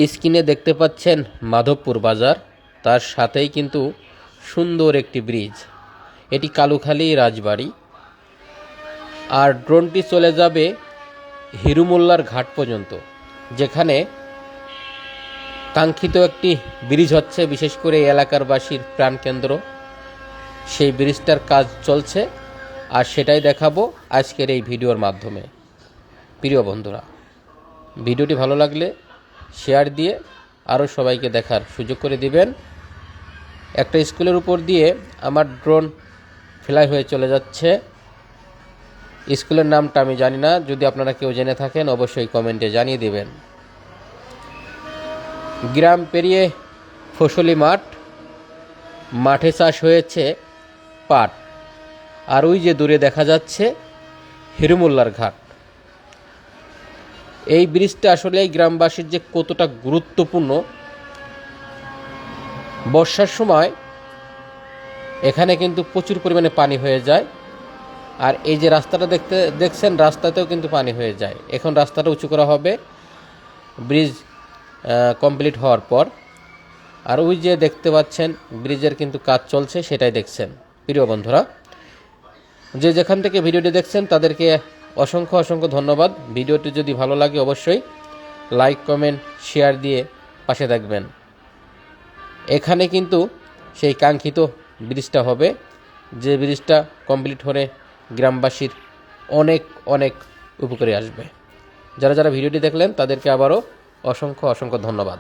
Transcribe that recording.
স্ক্রিনে দেখতে পাচ্ছেন মাধবপুর বাজার, তার সাথেই কিন্তু সুন্দর একটি ব্রিজ। এটি কালুখালী রাজবাড়ি। আর ড্রোনটি চলে যাবে হিরুমোল্লার ঘাট পর্যন্ত, যেখানে কাঙ্ক্ষিত একটি ব্রিজ হচ্ছে, বিশেষ করে এলাকার বাসীর প্রাণকেন্দ্র। সেই ব্রিজটার কাজ চলছে, আর সেটাই দেখাবো আজকের এই ভিডিওর মাধ্যমে। প্রিয় বন্ধুরা, ভিডিওটি ভালো লাগলে শেয়ার দিয়ে আরও সবাইকে দেখার সুযোগ করে দিবেন। একটা স্কুলের উপর দিয়ে আমার ড্রোন ফ্লাই হয়ে চলে যাচ্ছে। স্কুলের নামটা আমি জানি না, যদি আপনারা কেউ জেনে থাকেন অবশ্যই কমেন্টে জানিয়ে দিবেন। গ্রাম পেরিয়ে ফসলি মাঠ, মাঠে চাষ হয়েছে পাট, আর ওই যে দূরে দেখা যাচ্ছে হিরুমোল্লার ঘাট। এই ব্রিজটা আসলে গ্রামবাসীর যে কতটা গুরুত্বপূর্ণ। বর্ষার সময় এখানে কিন্তু প্রচুর পরিমাণে পানি হয়ে যায়, আর এই যে রাস্তাটা দেখছেন, রাস্তাতেও কিন্তু পানি হয়ে যায়। এখন রাস্তাটা উঁচু করা হবে ব্রিজ কমপ্লিট হওয়ার পর। আর ওই যে দেখতে পাচ্ছেন ব্রিজের কিন্তু কাজ চলছে, সেটাই দেখছেন। প্রিয় বন্ধুরা, যে যেখান থেকে ভিডিওটি দেখছেন তাদেরকে অসংখ্য অসংখ্য ধন্যবাদ। ভিডিওটি যদি ভালো লাগে অবশ্যই লাইক, কমেন্ট, শেয়ার দিয়ে পাশে থাকবেন। এখানে কিন্তু সেই কাঙ্ক্ষিত ব্রিজটা হবে, যে ব্রিজটা কমপ্লিট হলে গ্রামবাসীর অনেক অনেক উপকারে আসবে। যারা যারা ভিডিওটি দেখলেন তাদেরকে আবারও অসংখ্য অসংখ্য ধন্যবাদ।